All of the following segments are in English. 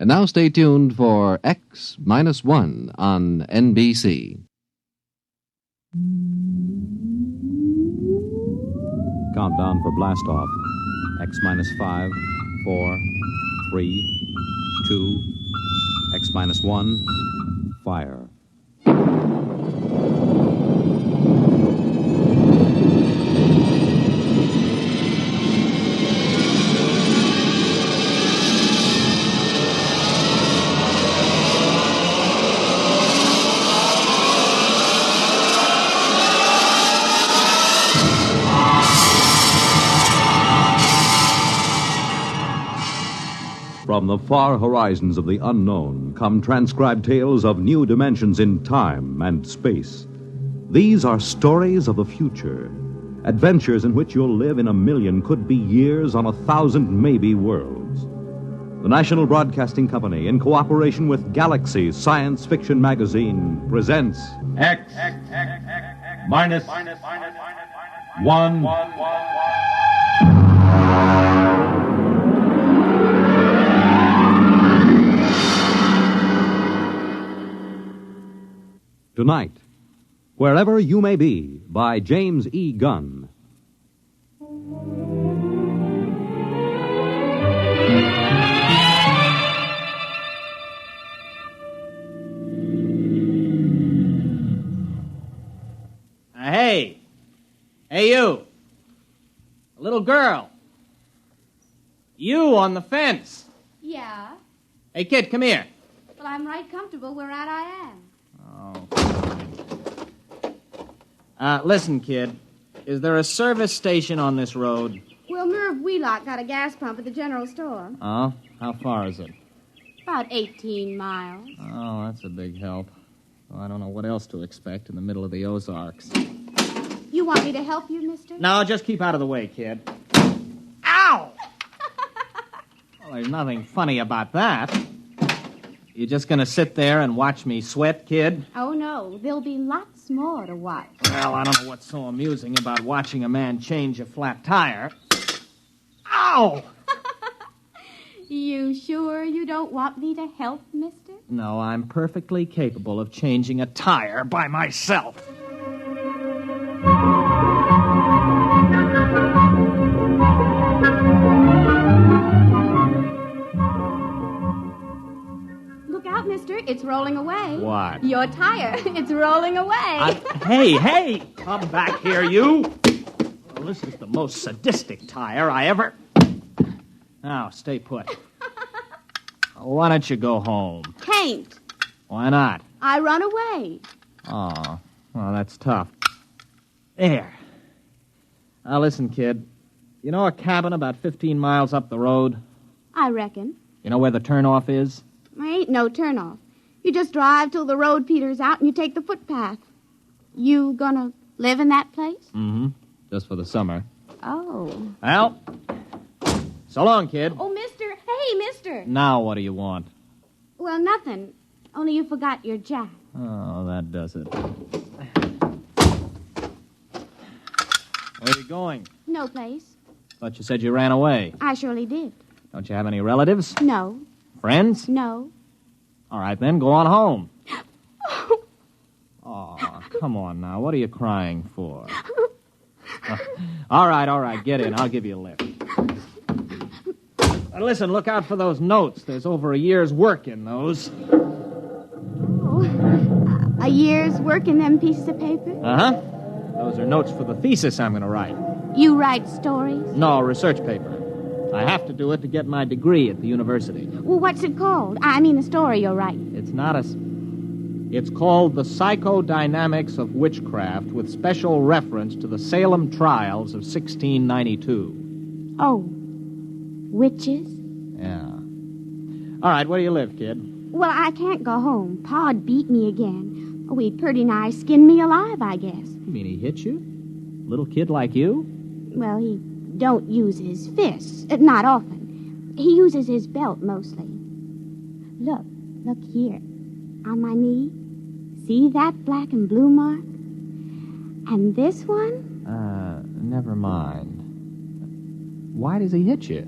And now stay tuned for X-1 on NBC. Countdown for blastoff. X-5, 4, 3, 2, X-1, fire. From the far horizons of the unknown come transcribed tales of new dimensions in time and space. These are stories of the future, adventures in which you'll live in a million, could be years, on 1,000 maybe worlds. The National Broadcasting Company, in cooperation with Galaxy Science Fiction Magazine, presents X minus 1. Tonight, Wherever You May Be, by James E. Gunn. Hey! Hey, you! A little girl! You on the fence! Yeah? Hey, kid, come here. Well, I'm right comfortable where I am. Listen, kid. Is there a service station on this road? Well, Merv Wheelock got a gas pump at the general store. Oh? How far is it? About 18 miles. Oh, that's a big help. Well, I don't know what else to expect in the middle of the Ozarks. You want me to help you, mister? No, just keep out of the way, kid. Ow! Well, there's nothing funny about that. You just gonna sit there and watch me sweat, kid? Oh, no. There'll be lots more to watch. Well, I don't know what's so amusing about watching a man change a flat tire. Ow! You sure you don't want me to help, mister? No, I'm perfectly capable of changing a tire by myself. Look out, mister. It's rolling away. What? Your tire. It's rolling away. Hey! Come back here, you! Well, this is the most sadistic tire I ever... Now, stay put. Why don't you go home? Can't. Why not? I run away. Oh, well, that's tough. There. Now, listen, kid. You know a cabin about 15 miles up the road? I reckon. You know where the turnoff is? There ain't no turnoff. You just drive till the road peters out and you take the footpath. You gonna live in that place? Mm-hmm. Just for the summer. Oh. Well, so long, kid. Oh, mister. Hey, mister. Now what do you want? Well, nothing. Only you forgot your jack. Oh, that does it. Where are you going? No place. Thought you said you ran away. I surely did. Don't you have any relatives? No. Friends? No. All right, then, go on home. Oh, come on now. What are you crying for? All right. Get in. I'll give you a lift. Listen, look out for those notes. There's over a year's work in those. Oh. A year's work in them pieces of paper? Uh-huh. Those are notes for the thesis I'm going to write. You write stories? No, research paper. I have to do it to get my degree at the university. Well, what's it called? I mean, the story you're writing. It's not a... It's called The Psychodynamics of Witchcraft, with special reference to the Salem trials of 1692. Oh. Witches? Yeah. All right, where do you live, kid? Well, I can't go home. Pa'd beat me again. Oh, he'd pretty nigh skinned me alive, I guess. You mean he hit you? Little kid like you? Well, he don't use his fists. Not often. He uses his belt mostly. Look here. On my knee. See that black and blue mark? And this one? Never mind. Why does he hit you?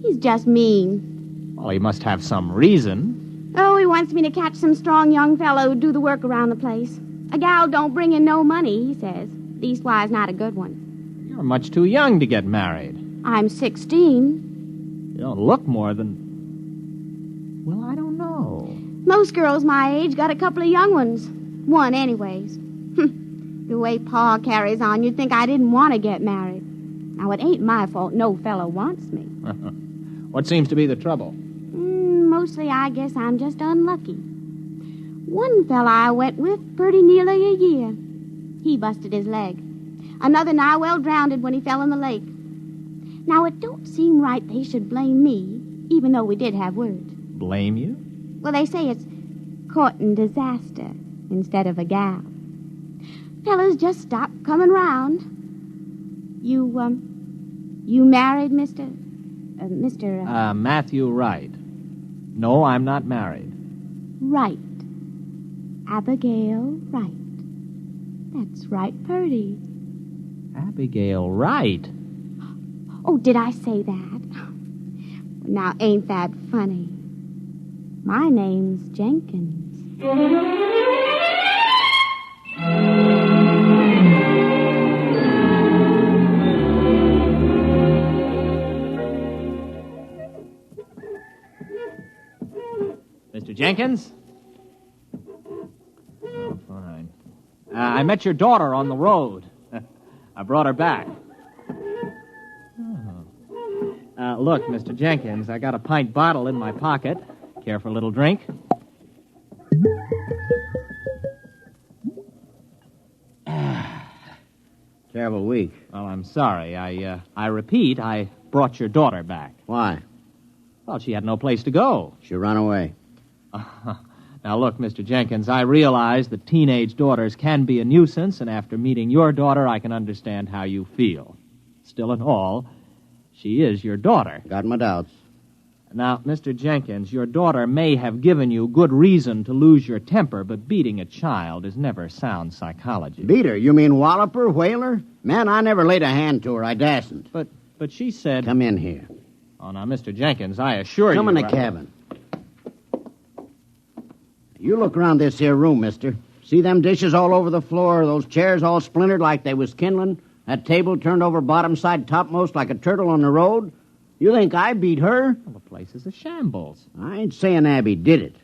He's just mean. Well, he must have some reason. Oh, he wants me to catch some strong young fellow who'd do the work around the place. A gal don't bring in no money, he says. Leastwise, not a good one. You're much too young to get married. I'm 16. You don't look more than... Well, I don't know. Most girls my age got a couple of young ones. One, anyways. The way Pa carries on, you'd think I didn't want to get married. Now, it ain't my fault no fellow wants me. What seems to be the trouble? Mostly, I guess I'm just unlucky. One fella I went with pretty nearly a year. He busted his leg. Another nigh well drowned when he fell in the lake. Now, it don't seem right they should blame me, even though we did have words. Blame you? Well, they say it's courting disaster instead of a gal. Fellas just stop coming round. You married, Mr. Matthew Wright. No, I'm not married. Wright. Abigail Wright. That's right, Purdy. Abigail Wright? Oh, did I say that? Now, ain't that funny? My name's Jenkins. Mr. Jenkins? Oh, fine. I met your daughter on the road. I brought her back. Oh. Look, Mr. Jenkins, I got a pint bottle in my pocket. Care for a little drink? Terrible week. Well, I'm sorry. I repeat, I brought your daughter back. Why? Well, she had no place to go. She ran away. Now, look, Mr. Jenkins, I realize that teenage daughters can be a nuisance, and after meeting your daughter, I can understand how you feel. Still in all, she is your daughter. Got my doubts. Now, Mr. Jenkins, your daughter may have given you good reason to lose your temper, but beating a child is never sound psychology. Beat her? You mean wallop her, whale her? Man, I never laid a hand to her. I dasn't. But she said... Come in here. Oh, now, Mr. Jenkins, I assure you... Come in the cabin. You look around this here room, mister. See them dishes all over the floor, those chairs all splintered like they was kindling, that table turned over bottom side topmost like a turtle on the road? You think I beat her? Well, the place is a shambles. I ain't saying Abby did it.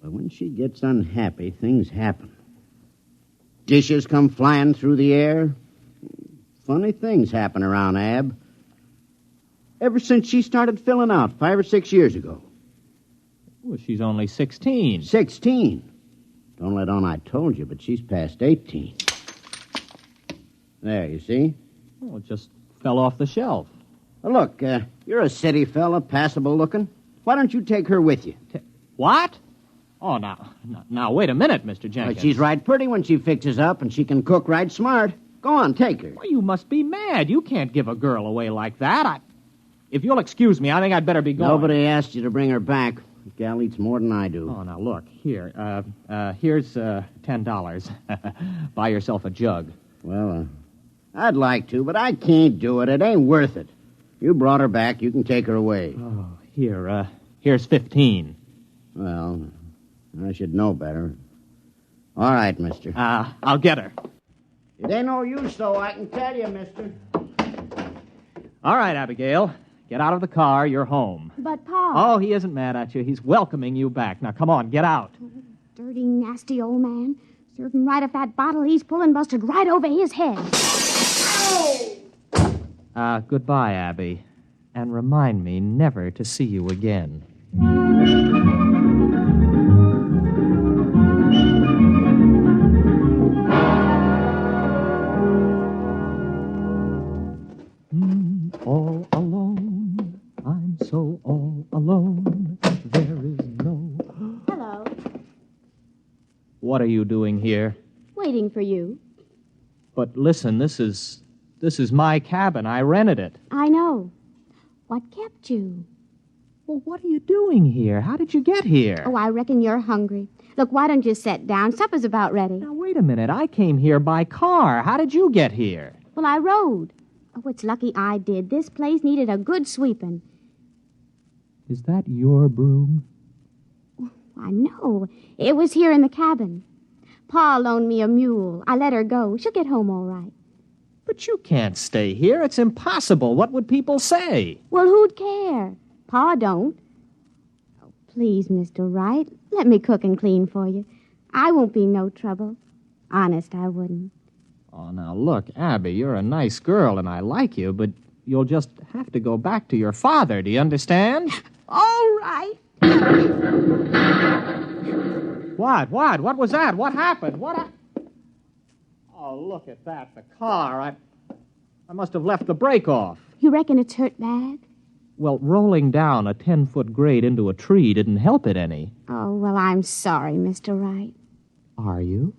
But when she gets unhappy, things happen. Dishes come flying through the air. Funny things happen around Ab. Ever since she started filling out 5 or 6 years ago. Well, she's only 16. 16? Don't let on I told you, but she's past 18. There, you see? Oh, it just fell off the shelf. Well, look, you're a city fella, passable looking. Why don't you take her with you? What? Oh, now, wait a minute, Mr. Jenkins. Well, she's right pretty when she fixes up, and she can cook right smart. Go on, take her. Well, you must be mad. You can't give a girl away like that. If you'll excuse me, I think I'd better be going. Nobody asked you to bring her back. The gal eats more than I do. Oh, now, look, here. Here's $10. Buy yourself a jug. Well, I'd like to, but I can't do it. It ain't worth it. You brought her back. You can take her away. Oh, here's 15. Well, I should know better. All right, mister. I'll get her. It ain't no use, though, I can tell you, mister. All right, Abigail. Get out of the car. You're home. But, Pa... Oh, he isn't mad at you. He's welcoming you back. Now, come on, get out. Dirty, nasty old man. Serve him right if that bottle he's pulling busted right over his head. Goodbye, Abby. And remind me never to see you again. All alone. I'm so all alone. There is no... Hello. What are you doing here? Waiting for you. But listen, this is my cabin. I rented it. I know. What kept you? Well, what are you doing here? How did you get here? Oh, I reckon you're hungry. Look, why don't you sit down? Supper's about ready. Now, wait a minute. I came here by car. How did you get here? Well, I rode. Oh, it's lucky I did. This place needed a good sweeping. Is that your broom? I know. It was here in the cabin. Pa loaned me a mule. I let her go. She'll get home all right. But you can't stay here. It's impossible. What would people say? Well, who'd care? Pa don't. Oh, please, Mr. Wright, let me cook and clean for you. I won't be no trouble. Honest, I wouldn't. Oh, now look, Abby, you're a nice girl and I like you, but you'll just have to go back to your father. Do you understand? All right. What? What was that? What happened? Oh, look at that. The car. I must have left the brake off. You reckon it's hurt bad? Well, rolling down a 10-foot grade into a tree didn't help it any. Oh, well, I'm sorry, Mr. Wright. Are you?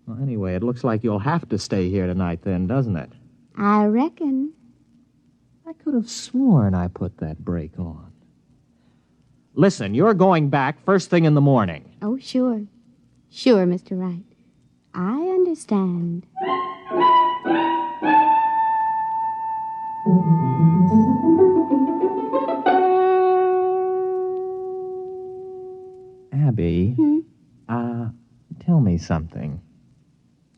Well, anyway, it looks like you'll have to stay here tonight then, doesn't it? I reckon. I could have sworn I put that brake on. Listen, you're going back first thing in the morning. Oh, sure. Sure, Mr. Wright. I understand. Abby, tell me something.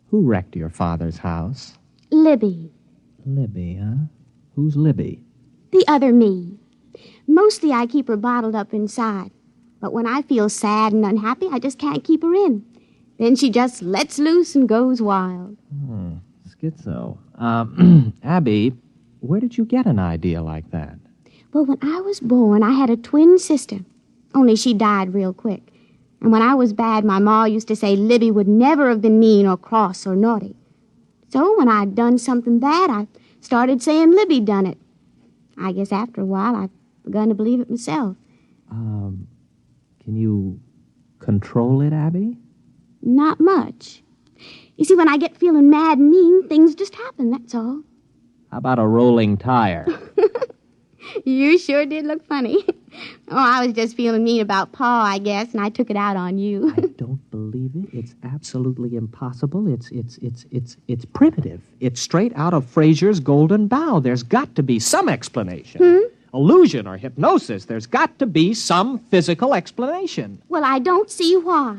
Who wrecked your father's house? Libby. Libby, huh? Who's Libby? The other me. Mostly I keep her bottled up inside. But when I feel sad and unhappy, I just can't keep her in. Then she just lets loose and goes wild. Schizo. Abby, where did you get an idea like that? Well, when I was born, I had a twin sister. Only she died real quick. And when I was bad, my ma used to say Libby would never have been mean or cross or naughty. So when I'd done something bad, I started saying Libby done it. I guess after a while, I've begun to believe it myself. Can you control it, Abby? Not much. You see, when I get feeling mad and mean, things just happen, that's all. How about a rolling tire? You sure did look funny. Oh, I was just feeling mean about Pa, I guess, and I took it out on you. I don't believe it. It's absolutely impossible. It's primitive. It's straight out of Fraser's Golden Bough. There's got to be some explanation. Illusion or hypnosis. There's got to be some physical explanation. Well, I don't see why.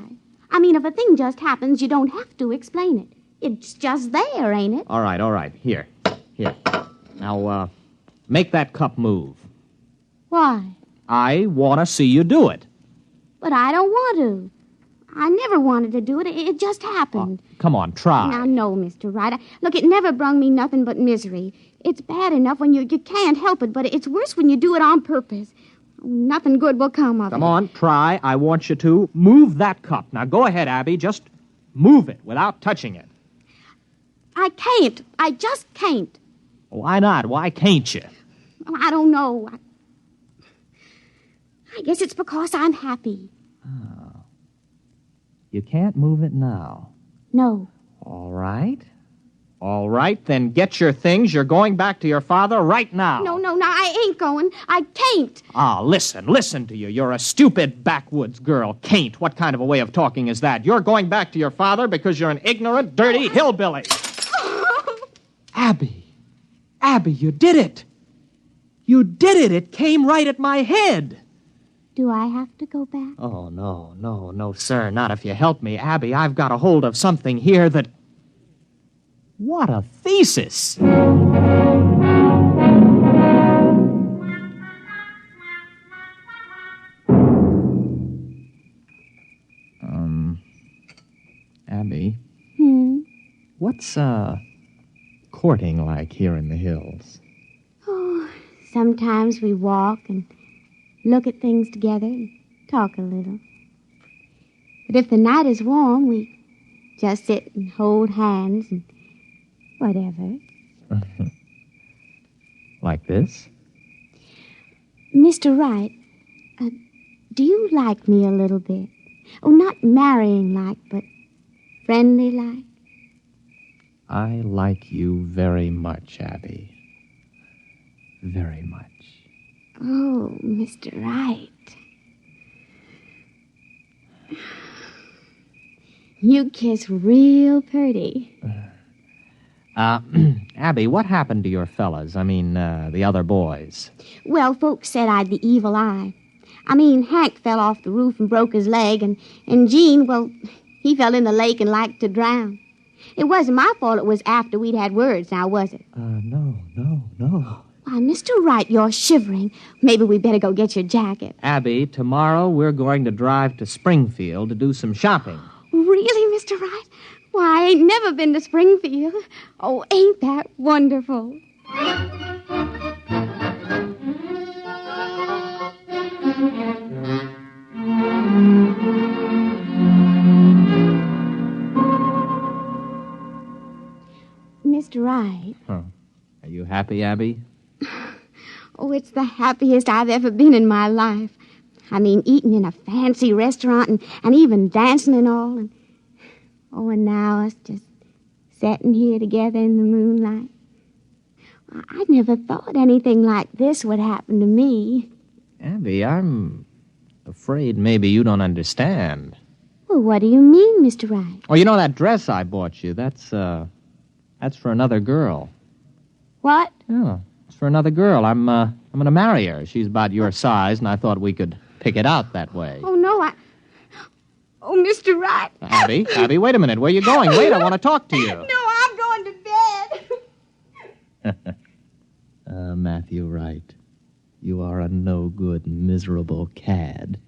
I mean, if a thing just happens, you don't have to explain it. It's just there, ain't it? All right. Here. Now, make that cup move. Why? I want to see you do it. But I don't want to. I never wanted to do it. It just happened. Oh, come on, try. Now, no, Mr. Wright. Look, it never brung me nothing but misery. It's bad enough when you can't help it, but it's worse when you do it on purpose. Nothing good will come of it. Come on, try. I want you to. Move that cup. Now, go ahead, Abby. Just move it without touching it. I can't. I just can't. Why not? Why can't you? Well, I don't know. I guess it's because I'm happy. Oh. You can't move it now. No. All right. All right, then get your things. You're going back to your father right now. No, I ain't going. I can't. Listen to you. You're a stupid backwoods girl. Can't. What kind of a way of talking is that? You're going back to your father because you're an ignorant, dirty hillbilly. Abby, you did it. You did it. It came right at my head. Do I have to go back? Oh, no, sir. Not if you help me. Abby, I've got a hold of something here that... What a thesis! Abby? What's, courting like here in the hills? Oh, sometimes we walk and look at things together and talk a little. But if the night is warm, we just sit and hold hands and whatever. Like this? Mr. Wright, do you like me a little bit? Oh, not marrying like, but friendly like? I like you very much, Abby. Very much. Oh, Mr. Wright. You kiss real pretty. Abby, what happened to your fellas? I mean, the other boys. Well, folks said I'd the evil eye. I mean, Hank fell off the roof and broke his leg, and Gene, well, he fell in the lake and liked to drown. It wasn't my fault it was after we'd had words, now was it? No. Why, Mr. Wright, you're shivering. Maybe we better go get your jacket. Abby, tomorrow we're going to drive to Springfield to do some shopping. Really, Mr. Wright? Why, I ain't never been to Springfield. Oh, ain't that wonderful? Mr. Wright. Huh. Are you happy, Abby? Oh, it's the happiest I've ever been in my life. I mean, eating in a fancy restaurant and even dancing and all. And now us just sitting here together in the moonlight. I never thought anything like this would happen to me. Abby, I'm afraid maybe you don't understand. Well, what do you mean, Mr. Wright? Oh, you know that dress I bought you? That's for another girl. What? Yeah, it's for another girl. I'm going to marry her. She's about your size, and I thought we could pick it out that way. Oh, no, Oh, Mr. Wright. Abby, wait a minute. Where are you going? Wait, I want to talk to you. No, I'm going to bed. Matthew Wright, you are a no-good, miserable cad.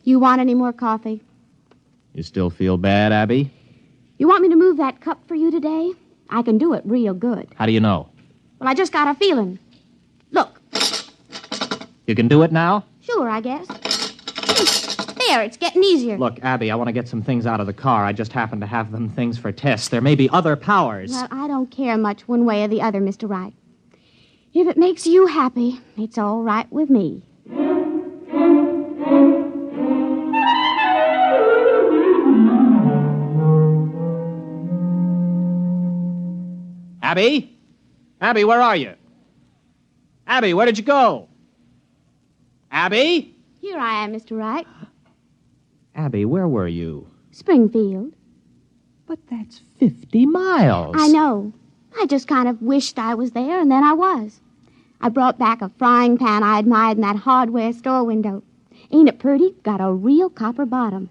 You want any more coffee? You still feel bad, Abby? You want me to move that cup for you today? I can do it real good. How do you know? Well, I just got a feeling. Look. You can do it now? Sure, I guess. There, it's getting easier. Look, Abby, I want to get some things out of the car. I just happen to have them things for tests. There may be other powers. Well, I don't care much one way or the other, Mr. Wright. If it makes you happy, it's all right with me. Abby? Abby, where are you? Abby, where did you go? Abby? Here I am, Mr. Wright. Abby, where were you? Springfield. But that's 50 miles. I know. I just kind of wished I was there, and then I was. I brought back a frying pan I admired in that hardware store window. Ain't it pretty? Got a real copper bottom.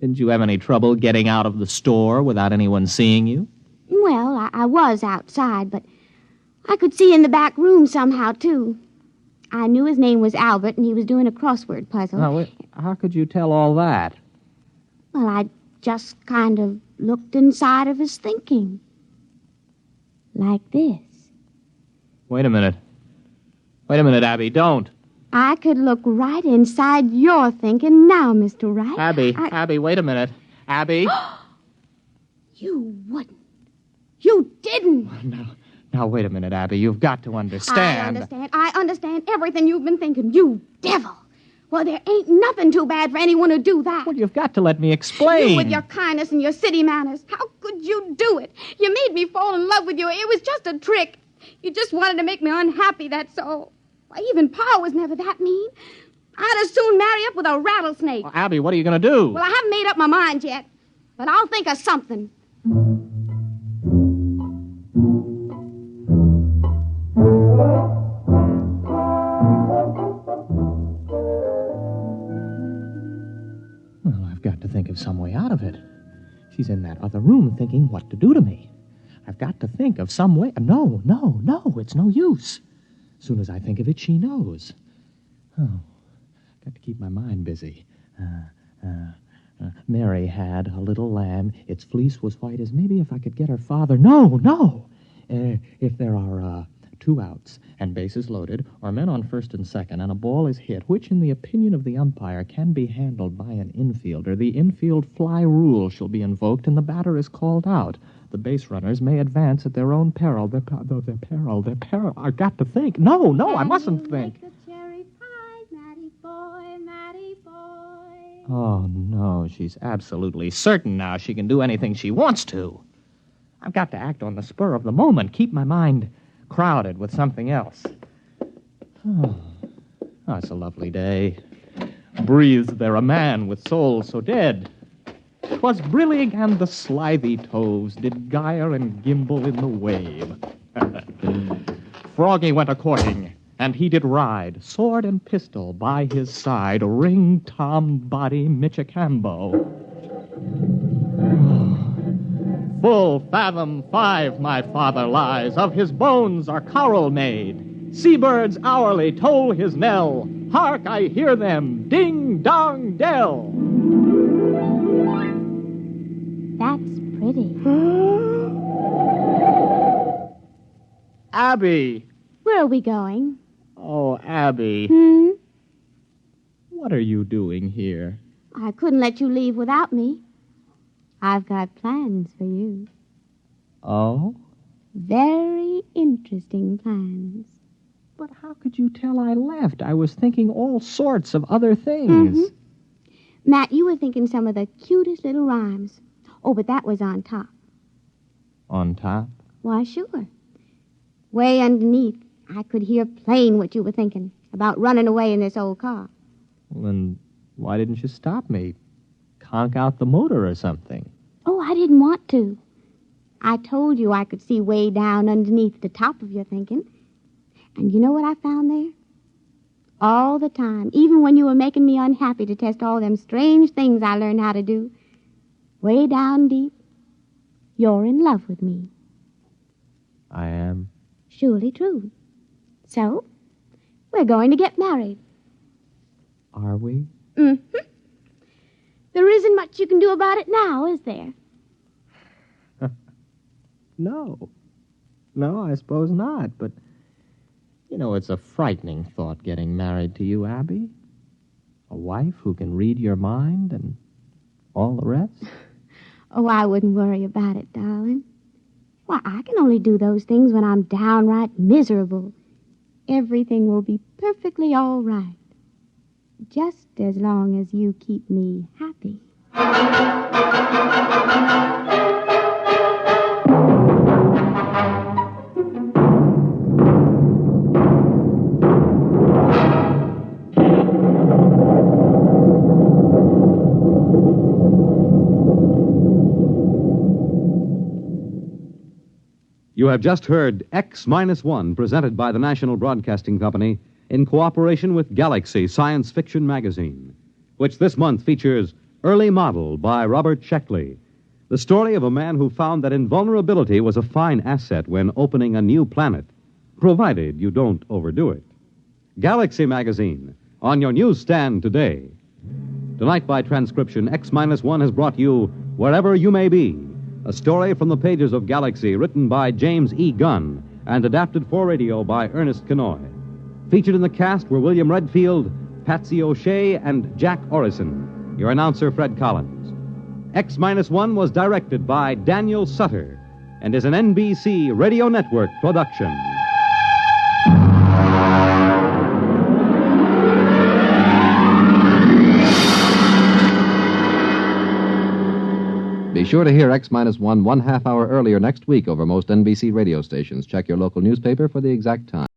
Didn't you have any trouble getting out of the store without anyone seeing you? Well, I was outside, but I could see in the back room somehow, too. I knew his name was Albert, and he was doing a crossword puzzle. Now, how could you tell all that? Well, I just kind of looked inside of his thinking. Like this. Wait a minute. Wait a minute, Abby, don't. I could look right inside your thinking now, Mr. Wright. Abby, wait a minute. Abby? You wouldn't. You didn't. Now, wait a minute, Abby. You've got to understand. I understand everything you've been thinking. You devil. Well, there ain't nothing too bad for anyone to do that. Well, you've got to let me explain. You with your kindness and your city manners. How could you do it? You made me fall in love with you. It was just a trick. You just wanted to make me unhappy, that's all. Why, even Pa was never that mean. I'd as soon marry up with a rattlesnake. Well, Abby, what are you going to do? Well, I haven't made up my mind yet. But I'll think of something. Well, I've got to think of some way out of it. She's in that other room thinking what to do to me. I've got to think of some way. No, it's no use. As soon as I think of it, she knows. Oh, got to keep my mind busy. Mary had a little lamb. Its fleece was white as maybe if I could get her father. No. If there are 2 outs and bases loaded, or men on first and second, and a ball is hit, which, in the opinion of the umpire, can be handled by an infielder, the infield fly rule shall be invoked, and the batter is called out. The base runners may advance at their own peril. Their peril. I've got to think. No, I mustn't think. Make a cherry pie, Matty boy. Oh, no, she's absolutely certain now she can do anything she wants to. I've got to act on the spur of the moment, keep my mind crowded with something else. Oh, it's a lovely day. Breathes there a man with soul so dead. 'Twas brillig and the slithy toves did gyre and gimble in the wave. Froggy went a-courting, and he did ride, sword and pistol by his side, ring Tom Body Michicambo. Full fathom 5 my father lies, of his bones are coral made. Seabirds hourly toll his knell. Hark, I hear them, ding dong dell. That's pretty. Abby! Where are we going? Oh, Abby. What are you doing here? I couldn't let you leave without me. I've got plans for you. Oh? Very interesting plans. But how could you tell I left? I was thinking all sorts of other things. Matt, you were thinking some of the cutest little rhymes. Oh, but that was on top. On top? Why, sure. Way underneath, I could hear plain what you were thinking about running away in this old car. Well, then why didn't you stop me? Conk out the motor or something. Oh, I didn't want to. I told you I could see way down underneath the top of your thinking. And you know what I found there? All the time, even when you were making me unhappy to test all them strange things I learned how to do, way down deep, you're in love with me. I am? Surely true. So, we're going to get married. Are we? There isn't much you can do about it now, is there? No. No, I suppose not, but... You know, it's a frightening thought getting married to you, Abby. A wife who can read your mind and all the rest. Oh, I wouldn't worry about it, darling. Why, I can only do those things when I'm downright miserable. Everything will be perfectly all right. Just as long as you keep me happy. You have just heard X-1, presented by the National Broadcasting Company in cooperation with Galaxy Science Fiction Magazine, which this month features Early Model by Robert Sheckley, the story of a man who found that invulnerability was a fine asset when opening a new planet, provided you don't overdo it. Galaxy Magazine, on your newsstand today. Tonight, by transcription, X-1 has brought you Wherever You May Be, a story from the pages of Galaxy written by James E. Gunn and adapted for radio by Ernest Kenoy. Featured in the cast were William Redfield, Patsy O'Shea, and Jack Orrison. Your announcer, Fred Collins. X-1 was directed by Daniel Sutter and is an NBC Radio Network production. Be sure to hear X-1 1/2 hour earlier next week over most NBC radio stations. Check your local newspaper for the exact time.